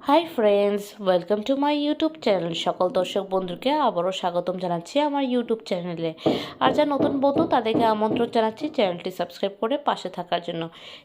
Hi friends, welcome to my YouTube channel. সকল দর্শক বন্ধুকে আবারও স্বাগতম জানাচ্ছি আমার ইউটিউব চ্যানেলে। আর যা নতুন বন্ধু তাদেরকে আমন্ত্রণ জানাচ্ছি চ্যানেলটি সাবস্ক্রাইব করে পাশে থাকার জন্য।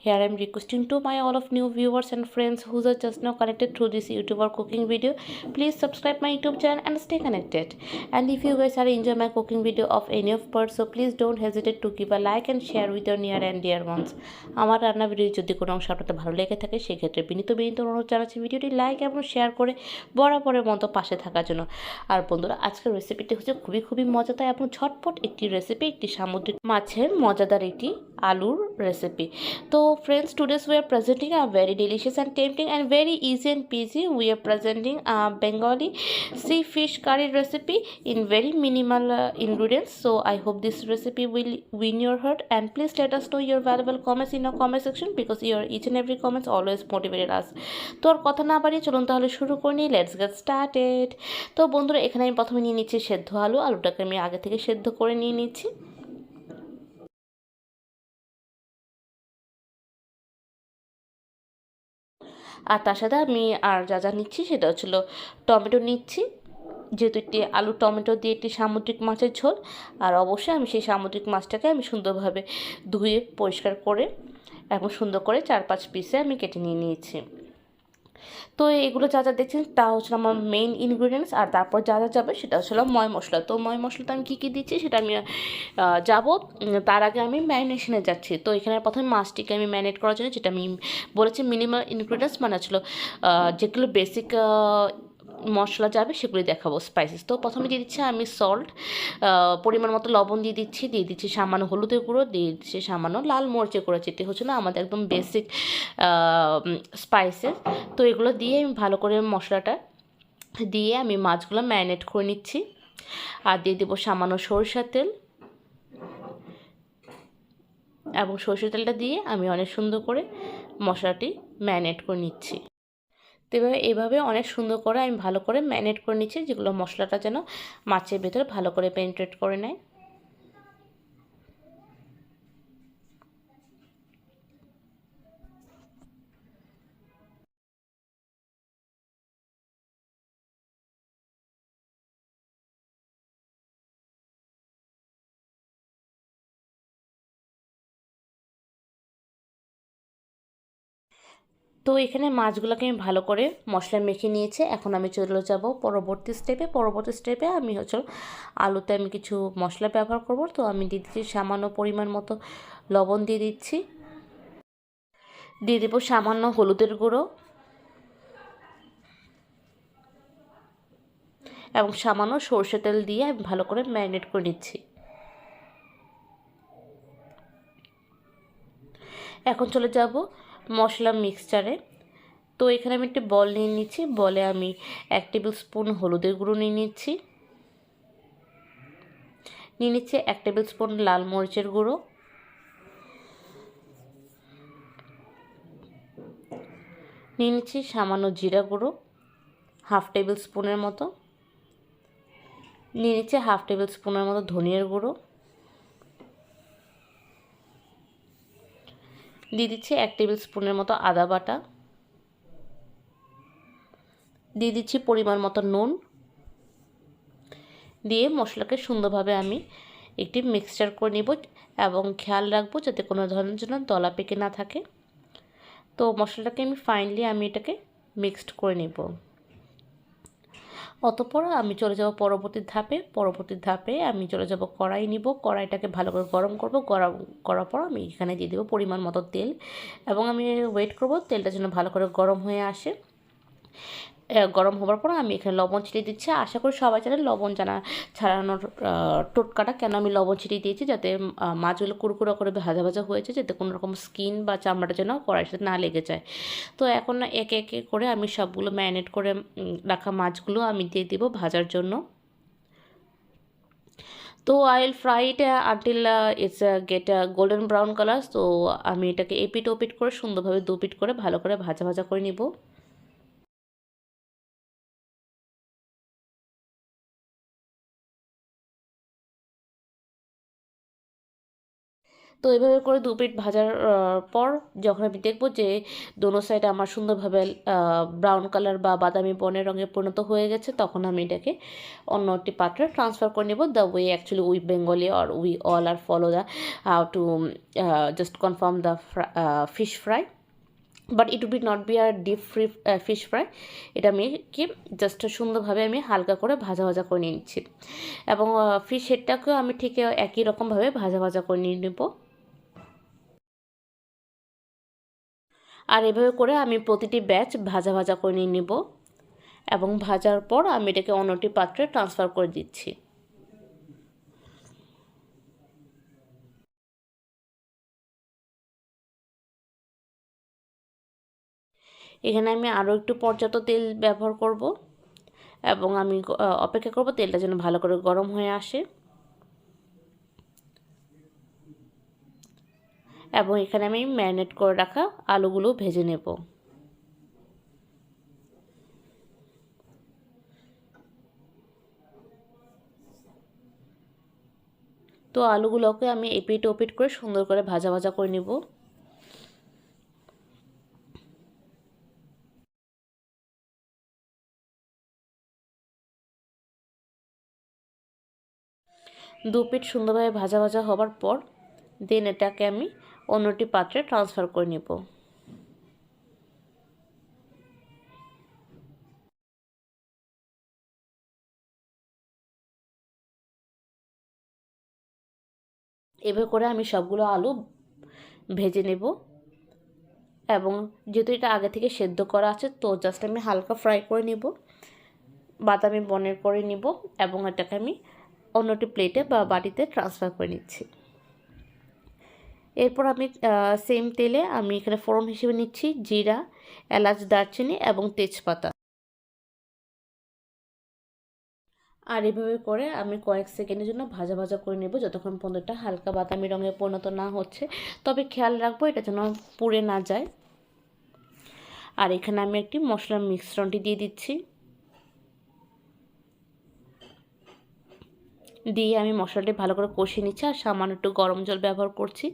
Here I am requesting to my all of new viewers and friends whose are just now connected through this YouTube or cooking video. Please subscribe my YouTube channel and stay connected. And if you guys are enjoy my cooking video of any of part, so please don't hesitate to give a like and share with your near and dear ones. আমার রান্না video যদি কোনো অংশ আপনাদের ভালো লেগে থাকে সেক্ষেত্রে বিনীত অনুরোধ জানাচ্ছি ভিডিওটি লাইক এবং শেয়ার করে বরাবরের মতো পাশে থাকার জন্য। আর বন্ধুরা, আজকের রেসিপিটি হচ্ছে খুবই মজাদার এবং ঝটপট একটি রেসিপি, একটি সামুদ্রিক মাছের মজাদার একটি আলুর রেসিপি। তো friends, today's we are presenting a very delicious and tempting and very easy and peasy. We are presenting a Bengali sea fish curry recipe in very minimal ingredients. So I hope this recipe will win your heart, and please let us know your valuable comments in our comment section because your each and every comments always motivated us. তো আর কথা না বাড়িয়ে চলুন তাহলে শুরু করে নিই। Let's get started. তো বন্ধুরা, এখানে আমি প্রথমে নিয়ে নিচ্ছি সেদ্ধ আলু। আলুটাকে আমি আগে থেকে সেদ্ধ করে নিয়ে নিচ্ছি। আর তার সাথে আমি আর যা নিচ্ছি সেটা হচ্ছিল টমেটো নিচ্ছি, যেহেতু একটি আলু টমেটো দিয়ে একটি সামুদ্রিক মাছের ঝোল। আর অবশ্যই আমি সেই সামুদ্রিক মাছটাকে আমি সুন্দরভাবে ধুয়ে পরিষ্কার করে এবং সুন্দর করে 4-5 পিসে আমি কেটে নিয়ে নিয়েছি। তো এগুলো যা দেখছেন তা হচ্ছে আমার মেইন ইনগ্রিডিয়েন্টস। আর তারপর যা যাবে সেটা হচ্ছিল ময় মশলা। তো ময় মশলাতে আমি কী দিচ্ছি সেটা আমি যাব। তার আগে আমি ম্যারিনেশনে যাচ্ছি। তো এখানে প্রথমে মাছটিকে আমি ম্যারিনেট করার জন্য, যেটা আমি বলেছি মিনিমাম ইনগ্রিডিয়েন্টস মানে ছিল যেগুলো বেসিক মশলা যাবে সেগুলি দেখাবো, স্পাইসেস। তো প্রথমে দিয়ে দিচ্ছি আমি সল্ট, পরিমাণ মতো লবণ দিয়ে দিচ্ছি সামান্য হলুদের গুঁড়ো, দিয়ে দিচ্ছি সামান্য লাল মরিচের গুঁড়ো, যেটি হচ্ছে না আমাদের একদম বেসিক স্পাইসেস। তো এগুলো দিয়ে আমি ভালো করে মশলাটা দিয়ে আমি মাছগুলো ম্যারিনেট করে নিচ্ছি। আর দিয়ে দেবো সামান্য সরষের তেল, এবং সরষের তেলটা দিয়ে আমি অনেক সুন্দর করে মশলাটি ম্যারিনেট করে নিচ্ছি। তো এভাবে অনেক সুন্দর করে আমি ভালো করে ম্যারিনেট করে নিচ্ছি, যেগুলো মশলাটা যেন মাছের ভেতরে ভালো করে পেনিট্রেট করে নেয়। তো এখানে মাছগুলোকে আমি ভালো করে মশলা মেখে নিয়েছি। এখন আমি চলে যাব পরবর্তী স্টেপে আমি হচ্ছে আলুতে আমি কিছু মশলা ব্যবহার করব। তো আমি দিয়ে দিচ্ছি সামান্য পরিমাণ মতো লবণ দিয়ে দিচ্ছি, দিয়ে দেবো সামান্য হলুদের গুঁড়ো এবং সামান্য সরষে তেল দিয়ে আমি ভালো করে ম্যারিনেট করে নিচ্ছি। এখন চলে যাব মশলা মিক্সচারে। তো এখানে আমি একটি বল নিয়ে নিচ্ছি। বলে আমি 1 টেবিল স্পুন হলুদের গুঁড়ো নিয়ে নিচ্ছি, 1 টেবিল স্পুন লাল মরিচের গুঁড়ো, নিয়ে নিচ্ছি সামান্য জিরা গুঁড়ো 1/2 টেবিল স্পুনের মতো, নিয়ে নিচ্ছি 1/2 টেবিল স্পুনের মতো ধনিয়ার গুঁড়ো, দিয়ে দিচ্ছি 1 টেবিল স্পুনের মতো আদা বাটা, দিয়ে দিচ্ছি পরিমাণ মতো নুন, দিয়ে মশলাকে সুন্দরভাবে আমি একটি মিক্সচার করে নেব এবং খেয়াল রাখবো যাতে কোনো ধরনের জন্য দলা পেকে না থাকে। তো মশলাটাকে আমি এটাকে মিক্সড করে নেব। অতঃপর আমি চলে যাব পরবর্তী ধাপে আমি চলে যাব কড়াই নিব। কড়াইটাকে ভালো করে গরম করব। গরম করার পর আমি এখানে দিয়ে দেবো পরিমাণ মতো তেল, এবং আমি ওয়েট করব তেলটা যেন ভালো করে গরম হয়ে আসে। গরম হওয়ার পর আমি এখানে লবণ ছিটিয়ে দিচ্ছি। আশা করি সবাই জানেন লবণ ছাড়ানোর টোটকাটা। কেন আমি লবণ ছিটিয়ে দিয়েছি, যাতে মাছগুলো কুড়কুড়া করে ভাজা হয়েছে, যাতে কোনো রকম স্কিন বা চামড়াটা যেন কড়াইয়ের সাথে না লেগে যায়। তো এখন একে একে করে আমি সবগুলো ম্যারিনেট করে রাখা মাছগুলো আমি দিয়ে দিব ভাজার জন্য। তো I will fry it until its get golden brown colour. তো আমি এটাকে এপিট ওপিট করে সুন্দরভাবে দুপিট করে ভালো করে ভাজা করে নিব। তো এভাবে করে 2 পিঠ ভাজার পর যখন আমি দেখব যে দোনো সাইড আমার সুন্দরভাবে ব্রাউন কালার বা বাদামি বর্ণের রঙে পরিণত হয়ে গেছে, তখন আমি এটাকে অন্য একটি পাত্রে ট্রান্সফার করে নেব। The way actually we Bengali or we all are follow the how to just confirm the fish fry, but it would not be are deep fish fry. এটা আমি কি জাস্ট সুন্দরভাবে আমি হালকা করে ভাজা ভাজা করে নিচ্ছি, এবং ফিশ হেডটাকেও আমি ঠিক একই রকমভাবে ভাজা ভাজা করে নিয়ে নেব। আর এভাবে করে আমি প্রতিটি ব্যাচ ভাজা ভাজা করে নিয়ে নেব, এবং ভাজার পর আমি এটাকে অন্যটি পাত্রে ট্রান্সফার করে দিচ্ছি। এখানে আমি আরও একটু পর্যাপ্ত তেল ব্যবহার করব, এবং আমি অপেক্ষা করব তেলটা যেন ভালো করে গরম হয়ে আসে। এবং এখানে আমি ম্যারিনেট করে রাখা আলুগুলো ভেজে নেব। তো আলুগুলোকে আমি এপিট ওপিট করে সুন্দর করে ভাজা ভাজা করে নেব। দু পিঠ সুন্দরভাবে ভাজা ভাজা হবার পর দেন এটাকে আমি অন্যটি পাত্রে ট্রান্সফার করে নেব। এভাবে করে আমি সবগুলো আলু ভেজে নেব, এবং যেহেতু এটা আগে থেকে সেদ্ধ করা আছে তো জাস্ট আমি হালকা ফ্রাই করে নেব, বাদামি বর্ণের করে নিব, এবং এটাকে আমি অন্যটি প্লেটে বা বাটিতে ট্রান্সফার করে নিচ্ছি। এরপর আমি সেম তেলে আমি এখানে ফোড়ন হিসেবে নিচ্ছি জিরা, এলাচ, দারচিনি এবং তেজপাতা। আর এভাবে করে আমি কয়েক সেকেন্ডের জন্য ভাজা ভাজা করে নেব, যতক্ষণ পর্যন্ত এটা হালকা বাদামি রঙে পরিণত না হচ্ছে। তবে খেয়াল রাখবো এটা যেন পুড়ে না যায়। আর এখানে আমি একটি মশলার মিশ্রণটি দিয়ে দিচ্ছি, দিয়ে আমি মশলাটি ভালো করে কষিয়ে নিচ্ছি, আর সামান্য একটু গরম জল ব্যবহার করছি।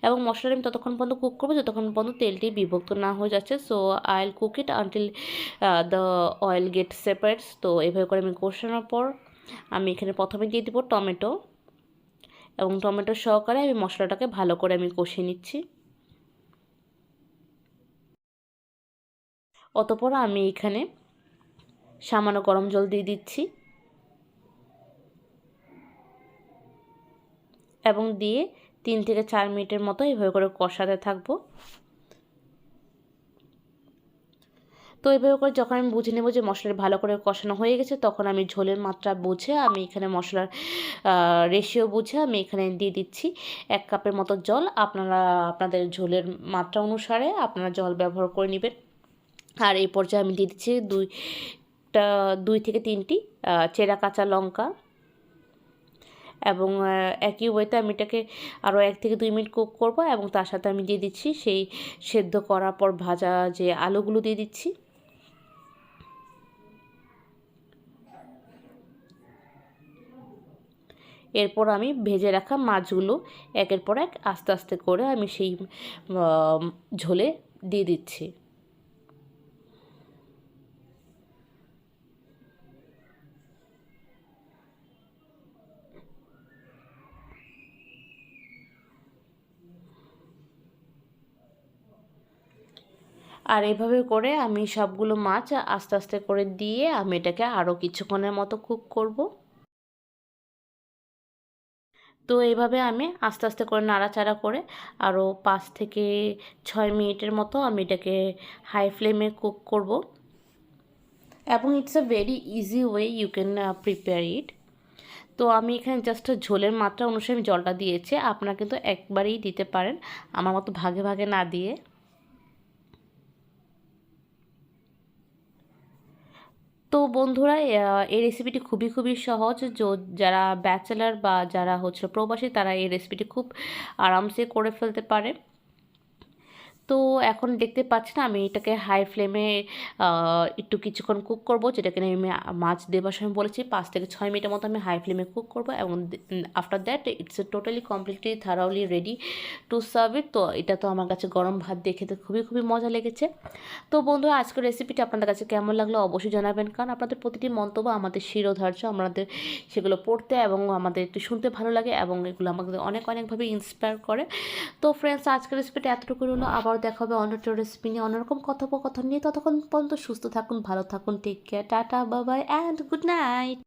এবং মশলাটা আমি ততক্ষণ পর্যন্ত কুক করবো যতক্ষণ পর্যন্ত তেলটি বিভক্ত না হয়ে যাচ্ছে। So I will cook it until the oil get separates. তো এভাবে করে আমি কষানোর পর আমি এখানে প্রথমে দিয়ে দেবো টমেটো, এবং টমেটো সহকারে আমি মশলাটাকে ভালো করে আমি কষিয়ে নিচ্ছি। অতঃপর আমি এখানে সামান্য গরম জল দিয়ে দিচ্ছি, এবং দিয়ে 3 থেকে 4 মিনিটের মতো এভাবে করে কষাতে থাকবো। তো এভাবে করে যখন আমি বুঝে নেব যে মশলাটা ভালো করে কষানো হয়ে গেছে, তখন আমি ঝোলের মাত্রা বুঝে আমি এখানে মশলার রেশিও বুঝে আমি এখানে দিয়ে দিচ্ছি 1 কাপের মতো জল। আপনারা আপনাদের ঝোলের মাত্রা অনুসারে আপনারা জল ব্যবহার করে নেবেন। আর এই পর্যায়ে আমি দিয়ে দিচ্ছি 2 থেকে 3টি চেরা কাঁচা লঙ্কা, এবং একই ওয়েতে আমি এটাকে আরও 1 থেকে 2 মিনিট কুক করব, এবং তার সাথে আমি দিয়ে দিচ্ছি সেই সেদ্ধ করার পর ভাজা যে আলুগুলো দিয়ে দিচ্ছি। এরপর আমি ভেজে রাখা মাছগুলো একের পর এক আস্তে আস্তে করে আমি সেই ঝোলে দিয়ে দিচ্ছি। আর এভাবে করে আমি সবগুলো মাছ আস্তে আস্তে করে দিয়ে আমি এটাকে আরও কিছুক্ষণের মতো কুক করব। তো এইভাবে আমি আস্তে আস্তে করে নাড়াচাড়া করে আরও 5 থেকে 6 মিনিটের মতো আমি এটাকে হাই ফ্লেমে কুক করব, এবং it's a very easy way you can prepare it. তো আমি এখানে জাস্ট ঝোলের মাত্রা অনুসারে আমি জলটা দিয়েছি, আপনারা কিন্তু একবারেই দিতে পারেন আমার মতো ভাগে ভাগে না দিয়ে। তো বন্ধুরা এই রেসিপিটি খুবই সহজ। যারা ব্যাচেলার বা যারা হচ্ছে প্রবাসী তারা এই রেসিপিটি খুব আরামসে করে ফেলতে পারে। তো এখন দেখতে পাচ্ছেন আমি এটাকে হাই ফ্লেমে একটু কিছুক্ষণ কুক করব, যেটাকে আমি মাছ দেবার সময় বলেছি 5 থেকে 6 মিনিটের মতো আমি হাই ফ্লেমে কুক করব, এবং after that it's totally completely thoroughly ready to serve it. তো এটা তো আমার কাছে গরম ভাত দিয়ে খেতে খুবই খুবই মজা লেগেছে। তো বন্ধুরা, আজকের রেসিপিটা আপনাদের কাছে কেমন লাগলো অবশ্যই জানাবেন, কারণ আপনাদের প্রতিটি মন্তব্য আমাদের শিরোধার্য, আমাদের সেগুলো পড়তে এবং আমাদের একটু শুনতে ভালো লাগে, এবং এগুলো আমাদের অনেক অনেকভাবে ইন্সপায়ার করে। তো ফ্রেন্ডস, আজকের রেসিপিটা এতটুকু হলো, আবার দেখা হবে অন্য একটা রেসিপি নিয়ে, অন্যরকম কথোপকথন নিয়ে। ততক্ষণ পর্যন্ত সুস্থ থাকুন, ভালো থাকুন, take care, tata, bye bye and good night.